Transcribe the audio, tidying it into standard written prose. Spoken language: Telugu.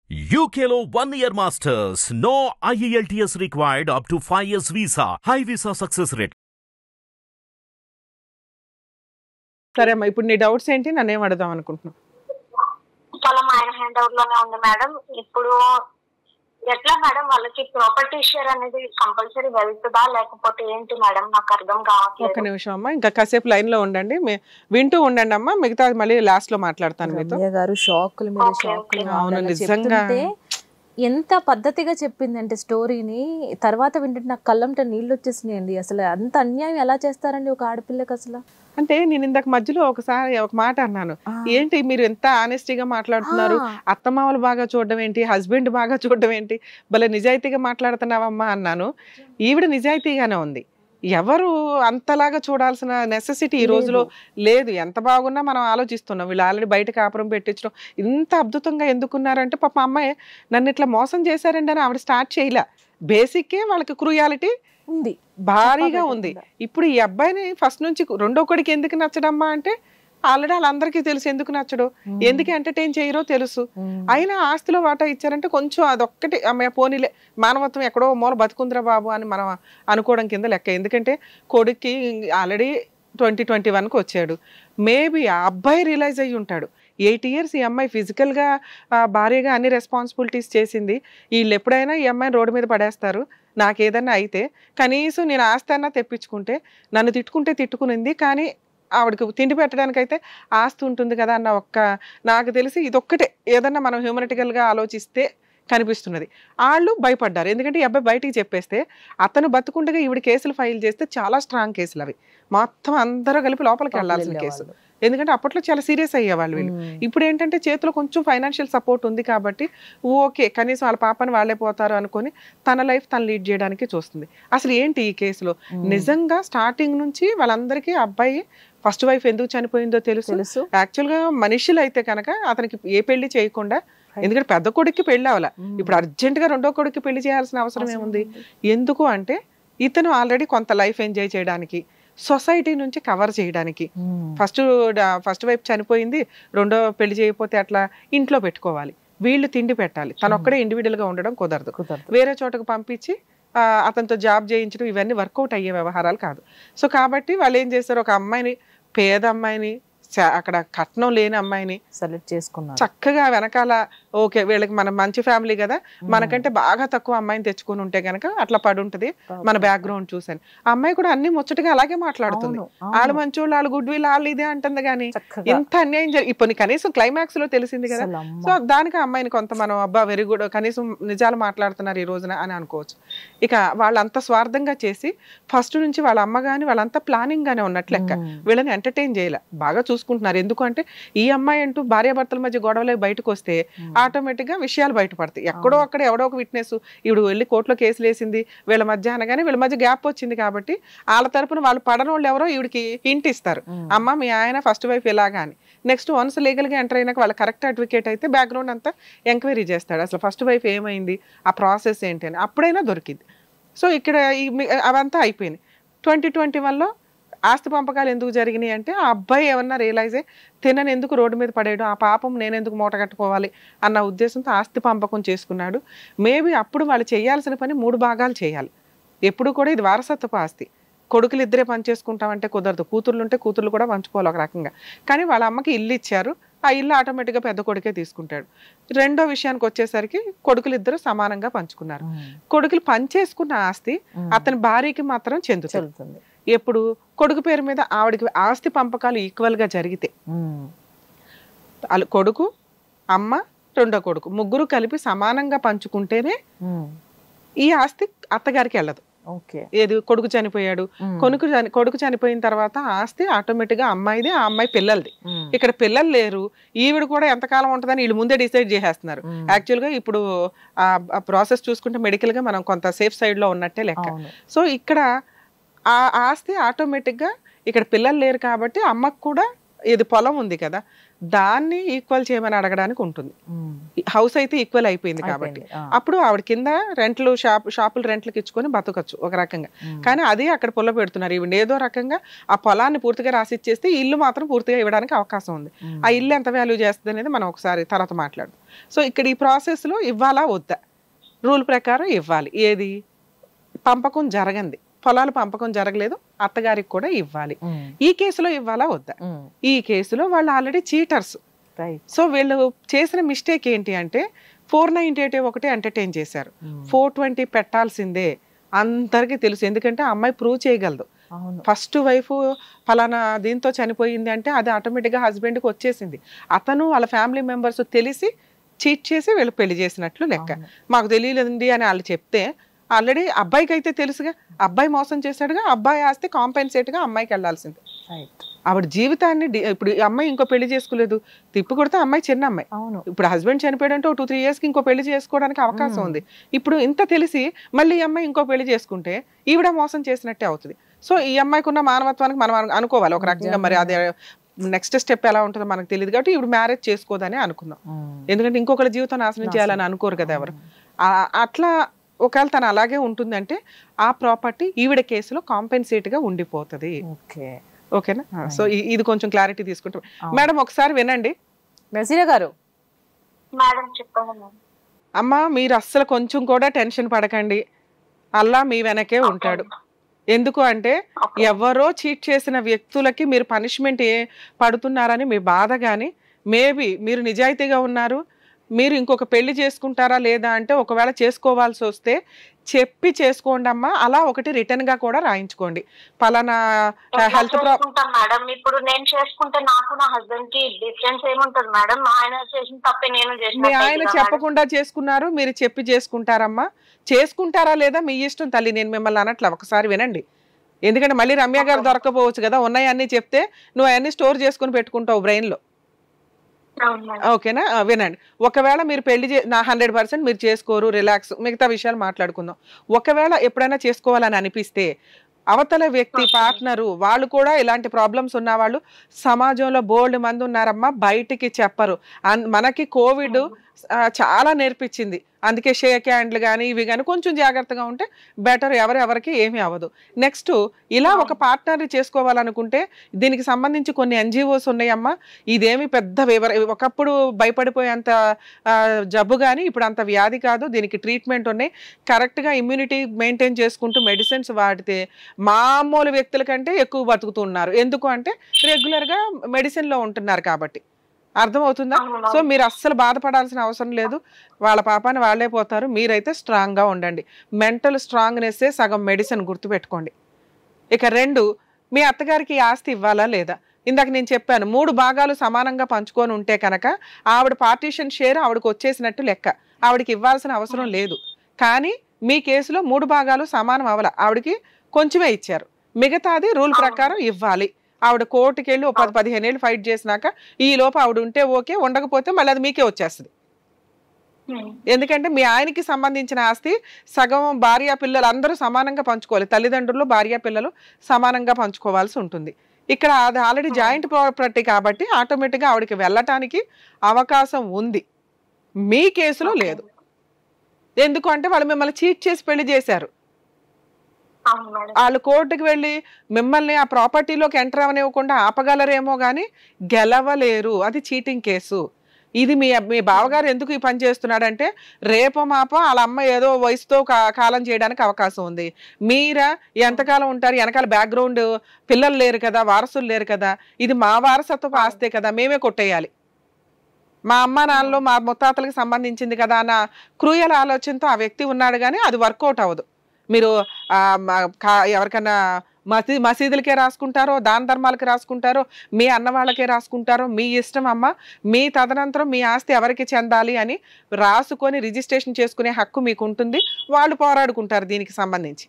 UKLO 1 year masters. No IELTS required up to 5 years visa. High visa success rate. సరే అమ్మా, ఇప్పుడు నీ డౌట్స్ ఏంటి? నన్నేం అడుగుదాం అనుకుంటున్నావు? చాలా మైనర్ హ్యాండ్ అవుట్ లోనే ఉంది మేడం. ఇప్పుడు ఎట్లా మేడం వాళ్ళకి ప్రాపర్టీ షేర్ అనేది కంపల్సరీ వెళ్తుందా లేకపోతే ఏంటి మేడం? నాకు అర్థం కావట్లేదు. ఒక్క నిమిషం అమ్మా, ఇంకా కాసేపు లైన్ లో ఉండండి, వింటూ ఉండండి అమ్మా. మిగతా మళ్ళీ లాస్ట్ లో మాట్లాడతాను మీతో. గారు షాకుల మీద షాకులు. అవును, నిజంగా ఎంత పద్ధతిగా చెప్పిందంటే స్టోరీని తర్వాత వింటుంటే నాకు కళ్ళంట నీళ్ళు వచ్చేసినాయండి. అసలు అంత అన్యాయం ఎలా చేస్తారండి ఒక ఆడపిల్లకి? అసలు అంటే నేను ఇందాక మధ్యలో ఒకసారి ఒక మాట అన్నాను, ఏంటి మీరు ఎంత ఆనెస్టీగా మాట్లాడుతున్నారు, అత్తమామలు బాగా చూడడం ఏంటి, హస్బెండ్ బాగా చూడడం ఏంటి, భలే నిజాయితీగా మాట్లాడుతున్నావమ్మా అన్నాను. ఈవిడ నిజాయితీగానే ఉంది, ఎవరు అంతలాగా చూడాల్సిన నెసెసిటీ ఈ రోజులో లేదు. ఎంత బాగున్నా మనం ఆలోచిస్తున్నాం, వీళ్ళు ఆల్రెడీ బయట కాపురం పెట్టించడం ఇంత అద్భుతంగా ఎందుకున్నారంటే పాప అమ్మాయి నన్ను ఇట్లా మోసం చేశారండి అని ఆవిడ స్టార్ట్ చేయలే. బేసిక్కే వాళ్ళకి క్రూయాలిటీ ఉంది, భారీగా ఉంది. ఇప్పుడు ఈ అబ్బాయిని ఫస్ట్ నుంచి రెండో కొడుకు ఎందుకు నచ్చడమ్మా అంటే ఆల్రెడీ వాళ్ళందరికీ తెలుసు ఎందుకు నచ్చడు, ఎందుకు ఎంటర్టైన్ చేయరో తెలుసు. అయినా ఆస్తిలో వాటా ఇచ్చారంటే కొంచెం అదొక్కటి అమ్మాయి పోనీలే, మానవత్వం ఎక్కడో మూల బతుకుందిరా బాబు అని మనం అనుకోవడం కింద లెక్క. ఎందుకంటే కొడుక్కి ఆల్రెడీ 2021కి వచ్చాడు. మేబీ ఆ అబ్బాయి రియలైజ్ అయ్యి ఉంటాడు, 8 years ఈ అమ్మాయి ఫిజికల్గా భార్యగా అన్ని రెస్పాన్సిబిలిటీస్ చేసింది, వీళ్ళు ఎప్పుడైనా ఈ అమ్మాయిని రోడ్డు మీద పడేస్తారు, నాకు ఏదన్నా అయితే కనీసం నేను ఆస్తి అన్నా తెప్పించుకుంటే, నన్ను తిట్టుకుంటే తిట్టుకునింది కానీ ఆవిడకి తిండి పెట్టడానికైతే ఆస్తి ఉంటుంది కదా అన్న ఒక్క, నాకు తెలిసి ఇదొక్కటే ఏదన్నా మనం హ్యూమనిటికల్గా ఆలోచిస్తే కనిపిస్తున్నది. వాళ్ళు భయపడ్డారు, ఎందుకంటే ఈ అబ్బాయి బయటికి చెప్పేస్తే అతను బతుకుండగా ఈవిడ కేసులు ఫైల్ చేస్తే చాలా స్ట్రాంగ్ కేసులు అవి, మొత్తం అందరూ కలిపి లోపలికి వెళ్ళాల్సిన కేసులు. ఎందుకంటే అప్పట్లో చాలా సీరియస్ అయ్యేవాళ్ళు వీళ్ళు. ఇప్పుడు ఏంటంటే చేతిలో కొంచెం ఫైనాన్షియల్ సపోర్ట్ ఉంది కాబట్టి ఓకే, కనీసం వాళ్ళ పాపని వాళ్ళే పోతారు అనుకొని తన లైఫ్ తను లీడ్ చేయడానికి చూస్తుంది. అసలు ఏంటి ఈ కేసులో నిజంగా స్టార్టింగ్ నుంచి వాళ్ళందరికీ అబ్బాయి ఫస్ట్ వైఫ్ ఎందుకు చనిపోయిందో తెలుసు. యాక్చువల్గా మనుషులు అయితే కనుక అతనికి ఏ పెళ్లి చేయకుండా, ఎందుకంటే పెద్ద కొడుక్కి పెళ్లి అవ్వాల, ఇప్పుడు అర్జెంటుగా రెండో కొడుక్కి పెళ్లి చేయాల్సిన అవసరం ఏముంది? ఎందుకు అంటే ఇతను ఆల్రెడీ కొంత లైఫ్ ఎంజాయ్ చేయడానికి, సొసైటీ నుంచి కవర్ చేయడానికి. ఫస్ట్ వైపు చనిపోయింది, రెండో పెళ్లి చేయకపోతే అట్లా ఇంట్లో పెట్టుకోవాలి, వీళ్ళు తిండి పెట్టాలి, తను ఒక్కడే ఇండివిజువల్గా ఉండడం కుదరదు, వేరే చోటకు పంపించి అతనితో జాబ్ చేయించడం ఇవన్నీ వర్కౌట్ అయ్యే వ్యవహారాలు కాదు. సో కాబట్టి వాళ్ళు ఏం చేస్తారు, ఒక అమ్మాయిని, పేద అమ్మాయిని, అక్కడ కట్నం లేని అమ్మాయిని సెలెక్ట్ చేసుకున్నారు, చక్కగా వెనకాల ఓకే వీళ్ళకి మనం మంచి ఫ్యామిలీ కదా, మనకంటే బాగా తక్కువ అమ్మాయిని తెచ్చుకుని ఉంటే కనుక అట్లా పడి ఉంటుంది మన బ్యాక్గ్రౌండ్ చూసాను. ఆ అమ్మాయి కూడా అన్ని ముచ్చటగా అలాగే మాట్లాడుతుంది, వాళ్ళు మంచోళ్ళు, వాళ్ళు గుడ్ విల్, వాళ్ళు ఇదే అంటుంది. కానీ ఇంత అన్యాయం ఇప్పుడు కనీసం క్లైమాక్స్ లో తెలిసింది కదా, సో దానికి ఆ అమ్మాయిని కొంత మనం అబ్బా వెరీ గుడ్, కనీసం నిజాలు మాట్లాడుతున్నారు ఈ రోజున అని అనుకోవచ్చు. ఇక వాళ్ళంతా స్వార్థంగా చేసి ఫస్ట్ నుంచి వాళ్ళ అమ్మ గాని వాళ్ళంతా ప్లానింగ్ గానే ఉన్నట్లు లెక్క, వీళ్ళని ఎంటర్టైన్ చేయాలి, బాగా చూసుకుంటున్నారు. ఎందుకంటే ఈ అమ్మాయి అంటూ భార్యాభర్తల మధ్య గొడవలే బయటకు వస్తే ఆటోమేటిక్ గా విషయాలు బయటపడతాయి. ఎక్కడో అక్కడ ఎవడో ఒక విట్నెస్ ఇప్పుడు వెళ్ళి కోర్టులో కేసులు వేసింది వీళ్ళ మధ్య అనగానే వీళ్ళ మధ్య గ్యాప్ వచ్చింది కాబట్టి వాళ్ళ తరపున వాళ్ళు పడని వాళ్ళు ఎవరో ఈవిడికి హింట్ ఇస్తారు, అమ్మ మీ ఆయన ఫస్ట్ వైఫ్ ఇలాగా అని. నెక్స్ట్ వన్స్ లీగల్ గా ఎంటర్ అయినాక వాళ్ళ కరెక్ట్ అడ్వకేట్ అయితే బ్యాక్గ్రౌండ్ అంతా ఎంక్వైరీ చేస్తాడు, అసలు ఫస్ట్ వైఫ్ ఏమైంది, ఆ ప్రాసెస్ ఏంటి అని, అప్పుడైనా దొరికింది. సో ఇక్కడ అవంతా అయిపోయింది. 2021లో ఆస్తి పంపకాలు ఎందుకు జరిగినాయి అంటే ఆ అబ్బాయి ఏమన్నా రియలైజ్ అయ్యి తినని ఎందుకు రోడ్డు మీద పడేయడం, ఆ పాపం నేను ఎందుకు మూట కట్టుకోవాలి అన్న ఉద్దేశంతో ఆస్తి పంపకం చేసుకున్నాడు. మేబీ అప్పుడు వాళ్ళు చేయాల్సిన పని 3 భాగాలు చేయాలి. ఎప్పుడు కూడా ఇది వారసత్వపు ఆస్తి, కొడుకులు ఇద్దరే పని చేసుకుంటామంటే కుదరదు, కూతుర్లు ఉంటే కూతుర్లు కూడా పంచుకోవాలి ఒక రకంగా. కానీ వాళ్ళ అమ్మకి ఇల్లు ఇచ్చారు, ఆ ఇల్లు ఆటోమేటిక్గా పెద్ద కొడుకే తీసుకుంటాడు. రెండో విషయానికి వచ్చేసరికి కొడుకులు ఇద్దరు సమానంగా పంచుకున్నారు. కొడుకులు పనిచేసుకున్న ఆస్తి అతని భార్యకి మాత్రం చెందుతుంది. ఎప్పుడు కొడుకు పేరు మీద ఆవిడకి ఆస్తి పంపకాలు ఈక్వల్ గా జరిగితే, కొడుకు, అమ్మ, రెండో కొడుకు ముగ్గురు కలిపి సమానంగా పంచుకుంటేనే ఈ ఆస్తి అత్తగారికి వెళ్ళదు. ఏది కొడుకు చనిపోయాడు, కొడుకు చనిపోయిన తర్వాత ఆస్తి ఆటోమేటిక్ గా అమ్మాయిది, ఆ అమ్మాయి పిల్లలది. ఇక్కడ పిల్లలు లేరు, ఈవిడ కూడా ఎంతకాలం ఉంటుందని వీళ్ళు ముందే డిసైడ్ చేసేస్తున్నారు. యాక్చువల్ గా ఇప్పుడు ఆ ప్రాసెస్ చూసుకుంటే మెడికల్ గా మనం కొంత సేఫ్ సైడ్ లో ఉన్నట్టే లెక్క. సో ఇక్కడ ఆ ఆస్తి ఆటోమేటిక్ గా ఇక్కడ పిల్లలు లేరు కాబట్టి అమ్మకు కూడా ఇది పొలం ఉంది కదా, దాన్ని ఈక్వల్ చేయమని అడగడానికి ఉంటుంది. హౌస్ అయితే ఈక్వల్ అయిపోయింది కాబట్టి అప్పుడు ఆవిడ కింద రెంట్లు షాపులు రెంట్లకు ఇచ్చుకొని బతకచ్చు ఒక రకంగా. కానీ అది అక్కడ పుల్ల పెడుతున్నారు. ఈవిడ ఏదో రకంగా ఆ పొలాన్ని పూర్తిగా రాసిచ్చేస్తే ఇల్లు మాత్రం పూర్తిగా ఇవ్వడానికి అవకాశం ఉంది. ఆ ఇల్లు ఎంత వాల్యూ చేస్తుంది అనేది మనం ఒకసారి తర్వాత మాట్లాడదాం. సో ఇక్కడ ఈ ప్రాసెస్ లో ఇవ్వాలా వద్దా, రూల్ ప్రకారం ఇవ్వాలి. ఏది పంపకం జరగంది, పొలాలు పంపకం జరగలేదు, అత్తగారికి కూడా ఇవ్వాలి. ఈ కేసులో ఇవ్వాలా వద్దా? ఈ కేసులో వాళ్ళు ఆల్రెడీ చీటర్స్. సో వీళ్ళు చేసిన మిస్టేక్ ఏంటి అంటే 498 ఒకటి ఎంటర్టైన్ చేశారు. 420 పెట్టాల్సిందే అందరికీ తెలుసు. ఎందుకంటే అమ్మాయి ప్రూవ్ చేయగలదు. ఫస్ట్ వైఫ్ ఫలానా దీంతో చనిపోయింది అంటే అది ఆటోమేటిక్గా హస్బెండ్కి వచ్చేసింది. అతను వాళ్ళ ఫ్యామిలీ మెంబర్స్ తెలిసి చీట్ చేసి వీళ్ళు పెళ్లి చేసినట్లు లెక్క. మాకు తెలియలేదండి అని వాళ్ళు చెప్తే ఆల్రెడీ అబ్బాయికి అయితే తెలుసుగా, అబ్బాయి మోసం చేశాడుగా, అబ్బాయి ఆస్తి కాంపెన్సేట్గా అమ్మాయికి వెళ్ళాల్సిందే. ఆవిడ జీవితాన్ని ఇప్పుడు అమ్మాయి ఇంకో పెళ్లి చేసుకోలేదు, తిప్పి కొడితే అమ్మాయి చిన్న అమ్మాయి. ఇప్పుడు హస్బెండ్ చనిపోయాడంటే 2-3 yearsకి ఇంకో పెళ్లి చేసుకోవడానికి అవకాశం ఉంది. ఇప్పుడు ఇంత తెలిసి మళ్ళీ ఈ అమ్మాయి ఇంకో పెళ్లి చేసుకుంటే ఈవిడ మోసం చేసినట్టే అవుతుంది. సో ఈ అమ్మాయికి ఉన్న మానవత్వానికి మనం అనుకోవాలి ఒక రకంగా. మరి అదే నెక్స్ట్ స్టెప్ ఎలా ఉంటుందో మనకు తెలియదు కాబట్టి ఇప్పుడు మ్యారేజ్ చేసుకోదని అనుకుందాం. ఎందుకంటే ఇంకొకరి జీవితం నాశనం చేయాలని అనుకోరు కదా ఎవరు. అట్లా ఒకవేళ తను అలాగే ఉంటుందంటే ఆ ప్రాపర్టీ ఈవిడ కేసులో కాంపెన్సేట్ గా ఉండిపోతుంది. ఓకేనా? సో ఇది కొంచెం క్లారిటీ తీసుకుంటాం. మేడం ఒకసారి వినండి. నజీరా గారు. అమ్మా మీరు అస్సలు కొంచెం కూడా టెన్షన్ పడకండి, అల్లా మీ వెనకే ఉంటాడు. ఎందుకు అంటే ఎవరో చీట్ చేసిన వ్యక్తులకి మీరు పనిష్మెంట్ పడుతున్నారని మీ బాధ. కానీ మేబీ మీరు నిజాయితీగా ఉన్నారు, మీరు ఇంకొక పెళ్లి చేసుకుంటారా లేదా అంటే ఒకవేళ చేసుకోవాల్సి వస్తే చెప్పి చేసుకోండి అమ్మా. అలా ఒకటి రిటర్న్ గా కూడా రాయించుకోండి. పలానా హెల్త్ మేడం ఇప్పుడు నేను చేసుకుంటే నాకు నా హస్బెండ్ కి డిఫరెన్స్ ఏముంటది మేడం? ఆయన చేసిన తప్పే నేను చేసిన. మీ ఆయన చెప్పకుండా చేసుకున్నారు, మీరు చెప్పి చేసుకుంటారమ్మా. చేసుకుంటారా లేదా మీ ఇష్టం తల్లి, నేను మిమ్మల్ని అనట్లా. ఒకసారి వినండి. ఎందుకంటే మళ్ళీ రమ్య గారు దొరకపోవచ్చు కదా, ఉన్నాయన్నీ చెప్తే నువ్వు అవన్నీ స్టోర్ చేసుకుని పెట్టుకుంటావు బ్రెయిన్ లో. ఓకేనా? వినండి. ఒకవేళ మీరు పెళ్లి నా 100% మీరు చేసుకోరు, రిలాక్స్, మిగతా విషయాలు మాట్లాడుకుందాం. ఒకవేళ ఎప్పుడైనా చేసుకోవాలని అనిపిస్తే అవతల వ్యక్తి పార్ట్నరు వాళ్ళు కూడా ఇలాంటి ప్రాబ్లమ్స్ ఉన్న వాళ్ళు సమాజంలో బోల్డ్ మంది ఉన్నారమ్మా, బయటికి చెప్పరు. మనకి కోవిడ్ చాలా నేర్పించింది. అందుకే షేక్ హ్యాండ్లు కానీ ఇవి కానీ కొంచెం జాగ్రత్తగా ఉంటే బెటర్, ఎవరెవరికి ఏమీ అవ్వదు. నెక్స్ట్ ఇలా ఒక పార్ట్నర్ని చేసుకోవాలనుకుంటే దీనికి సంబంధించి కొన్ని NGOs ఉన్నాయమ్మా. ఇదేమి పెద్ద ఒకప్పుడు భయపడిపోయేంత జబ్బు కానీ ఇప్పుడు అంత వ్యాధి కాదు. దీనికి ట్రీట్మెంట్ ఉన్నాయి. కరెక్ట్గా ఇమ్యూనిటీ మెయింటైన్ చేసుకుంటూ మెడిసిన్స్ వాడితే మామూలు వ్యక్తుల కంటే ఎక్కువ బతుకుతున్నారు. ఎందుకు అంటే రెగ్యులర్గా మెడిసిన్లో ఉంటున్నారు కాబట్టి. అర్థమవుతుందా? సో మీరు అస్సలు బాధపడాల్సిన అవసరం లేదు, వాళ్ళ పాపాన్ని వాళ్ళే పోతారు. మీరైతే స్ట్రాంగ్గా ఉండండి. మెంటల్ స్ట్రాంగ్నెస్సే సగం మెడిసిన్, గుర్తుపెట్టుకోండి. ఇక 2, మీ అత్తగారికి ఆస్తి ఇవ్వాలా లేదా? ఇందాక నేను చెప్పాను 3 భాగాలు సమానంగా పంచుకొని ఉంటే కనుక ఆవిడ పార్టీషన్ షేర్ ఆవిడకి వచ్చేసినట్టు లెక్క. ఆవిడకి ఇవ్వాల్సిన అవసరం లేదు. కానీ మీ కేసులో 3 భాగాలు సమానం అవ్వాల, ఆవిడకి కొంచెమే ఇచ్చారు. మిగతాది రూల్ ప్రకారం ఇవ్వాలి. ఆవిడ కోర్టుకి వెళ్ళి 10-15 ఏళ్ళు ఫైట్ చేసినాక ఈ లోపు ఆవిడ ఉంటే ఓకే, ఉండకపోతే మళ్ళీ అది మీకే వచ్చేస్తుంది. ఎందుకంటే మీ ఆయనకి సంబంధించిన ఆస్తి సగం భార్య పిల్లలు అందరూ సమానంగా పంచుకోవాలి. తల్లిదండ్రులు భార్య పిల్లలు సమానంగా పంచుకోవాల్సి ఉంటుంది. ఇక్కడ అది ఆల్రెడీ జాయింట్ ప్రాపర్టీ కాబట్టి ఆటోమేటిక్గా ఆవిడకి వెళ్ళటానికి అవకాశం ఉంది. మీ కేసులో లేదు. ఎందుకు అంటే వాళ్ళు మిమ్మల్ని చీట్ చేసి పెళ్లి చేశారు. వాళ్ళు కోర్టుకి వెళ్ళి మిమ్మల్ని ఆ ప్రాపర్టీలోకి ఎంటర్ అవనివ్వకుండా ఆపగలరేమో కానీ గెలవలేరు. అది చీటింగ్ కేసు. ఇది మీ బావగారు ఎందుకు ఈ పని చేస్తున్నాడంటే రేపో మాపో వాళ్ళ అమ్మ ఏదో వయసుతో కాలం చేయడానికి అవకాశం ఉంది. మీరా ఎంతకాలం ఉంటారు? వెనకాల బ్యాక్గ్రౌండ్ పిల్లలు లేరు కదా, వారసులు లేరు కదా, ఇది మా వారసత్వపు ఆస్తే కదా, మేమే కొట్టేయాలి. మా అమ్మ నాన్నలో మా ముత్తాతలకు సంబంధించింది కదా అన్న క్రూయల ఆలోచనతో ఆ వ్యక్తి ఉన్నాడు. కానీ అది వర్కౌట్ అవ్వదు. మీరు ఎవరికన్నా మసీదులకే రాసుకుంటారో, దాన ధర్మాలకి రాసుకుంటారో, మీ అన్న వాళ్ళకే రాసుకుంటారో, మీ ఇష్టం అమ్మ. మీ తదనంతరం మీ ఆస్తి ఎవరికి చెందాలి అని రాసుకొని రిజిస్ట్రేషన్ చేసుకునే హక్కు మీకు ఉంటుంది. వాళ్ళు పోరాడుకుంటారు దీనికి సంబంధించి.